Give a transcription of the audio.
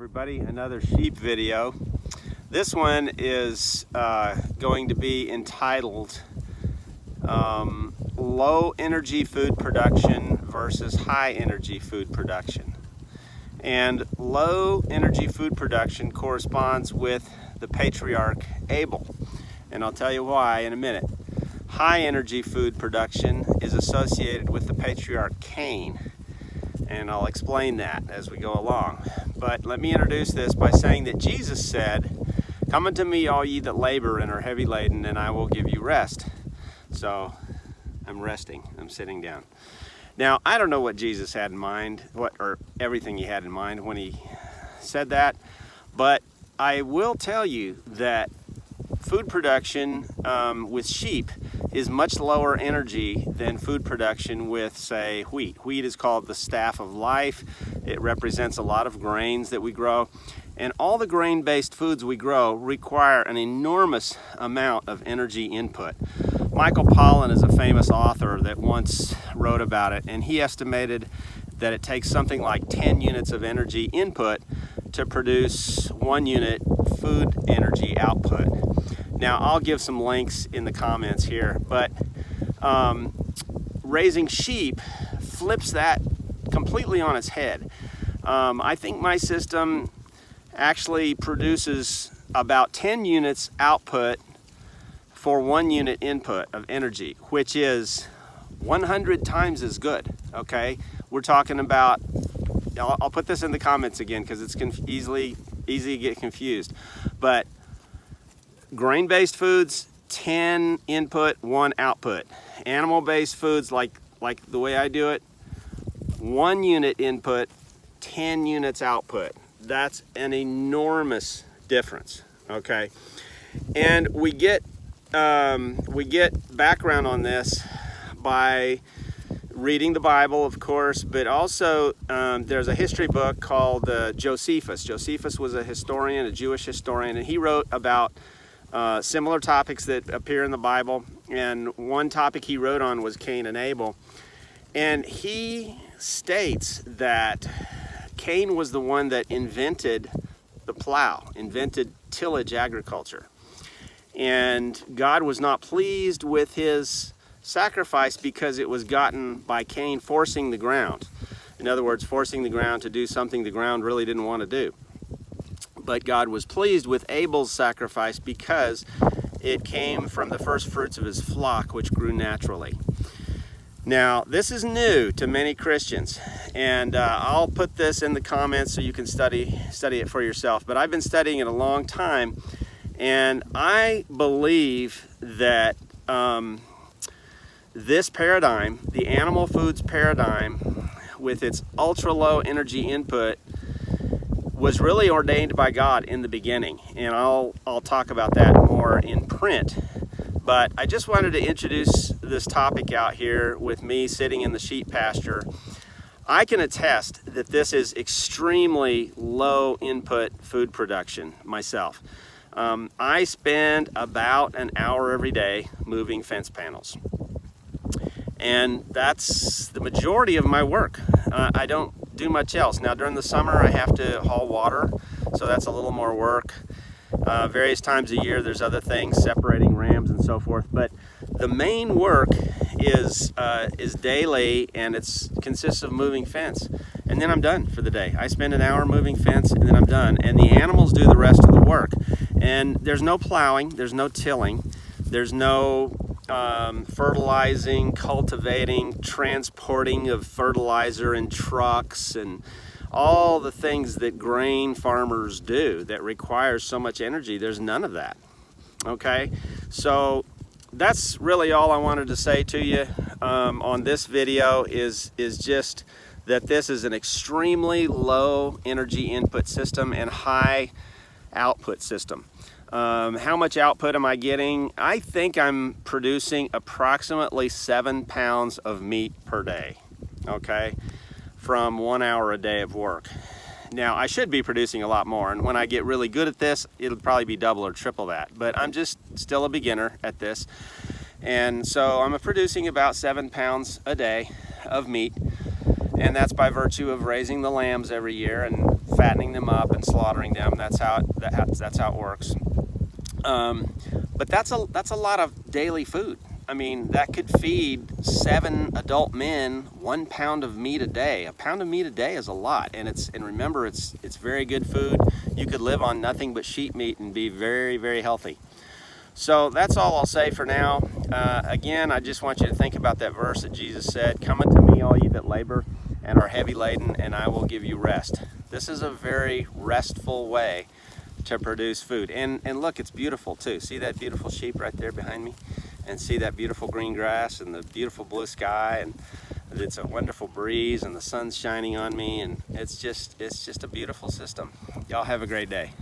everybody, another sheep video. This one is going to be entitled Low Energy Food Production versus High Energy Food Production. And low energy food production corresponds with the patriarch Abel, and I'll tell you why in a minute. High energy food production is associated with the patriarch Cain, and I'll explain that as we go along. But let me introduce this by saying that Jesus said, "Come unto me, all ye that labor and are heavy laden, and I will give you rest." So I'm resting, I'm sitting down. Now, I don't know what Jesus had in mind, or everything he had in mind when he said that, but I will tell you that food production with sheep is much lower energy than food production with, say, wheat. Wheat is called the staff of life. It represents a lot of grains that we grow. And all the grain-based foods we grow require an enormous amount of energy input. Michael Pollan is a famous author that once wrote about it, and he estimated that it takes something like 10 units of energy input to produce 1 unit food energy output. Now, I'll give some links in the comments here, but raising sheep flips that completely on its head. I think my system actually produces about 10 units output for 1 unit input of energy, which is 100 times as good, okay? We're talking about, I'll put this in the comments again because it's easy to get confused, but grain-based foods, 10 input, 1 output. Animal-based foods, like the way I do it, 1 unit input, 10 units output. That's an enormous difference, okay? And we get background on this by reading the Bible, of course, but also there's a history book called Josephus. Josephus was a historian, a Jewish historian, and he wrote about similar topics that appear in the Bible. And one topic he wrote on was Cain and Abel. And he states that Cain was the one that invented the plow, invented tillage agriculture. And God was not pleased with his sacrifice because it was gotten by Cain forcing the ground. In other words, forcing the ground to do something the ground really didn't want to do. But God was pleased with Abel's sacrifice because it came from the first fruits of his flock, which grew naturally. Now, this is new to many Christians, and I'll put this in the comments so you can study it for yourself. But I've been studying it a long time, and I believe that this paradigm, the animal foods paradigm, with its ultra-low energy input, was really ordained by God in the beginning, and I'll talk about that more in print. But I just wanted to introduce this topic out here with me sitting in the sheep pasture. I can attest that this is extremely low input food production myself. I spend about an hour every day moving fence panels, and that's the majority of my work. I don't do much else. Now, during the summer I have to haul water, so that's a little more work. Various times a year there's other things, separating rams and so forth, but the main work is daily, and it consists of moving fence, and then I'm done for the day. I spend an hour moving fence and then I'm done, and the animals do the rest of the work. And there's no plowing, there's no tilling, there's no fertilizing, cultivating, transporting of fertilizer in trucks, and all the things that grain farmers do that requires so much energy. There's none of that, okay? So that's really all I wanted to say to you on this video is just that this is an extremely low energy input system and high output system. How much output am I getting? I think I'm producing approximately 7 pounds of meat per day, okay, from 1 hour a day of work. Now, I should be producing a lot more, and when I get really good at this, it'll probably be double or triple that, but I'm just still a beginner at this. And so I'm producing about 7 pounds a day of meat, and that's by virtue of raising the lambs every year and fattening them up and slaughtering them. That's how it works. But that's a lot of daily food. I mean, that could feed 7 adult men 1 pound of meat a day. A pound of meat a day is a lot, and remember, it's very good food. You could live on nothing but sheep meat and be very, very healthy. So that's all I'll say for now. Again, I just want you to think about that verse that Jesus said, "Come unto me, all ye that labor and are heavy laden, and I will give you rest." This is a very restful way to produce food. And look, it's beautiful too. See that beautiful sheep right there behind me? And see that beautiful green grass and the beautiful blue sky, and it's a wonderful breeze and the sun's shining on me, and it's just a beautiful system. Y'all have a great day.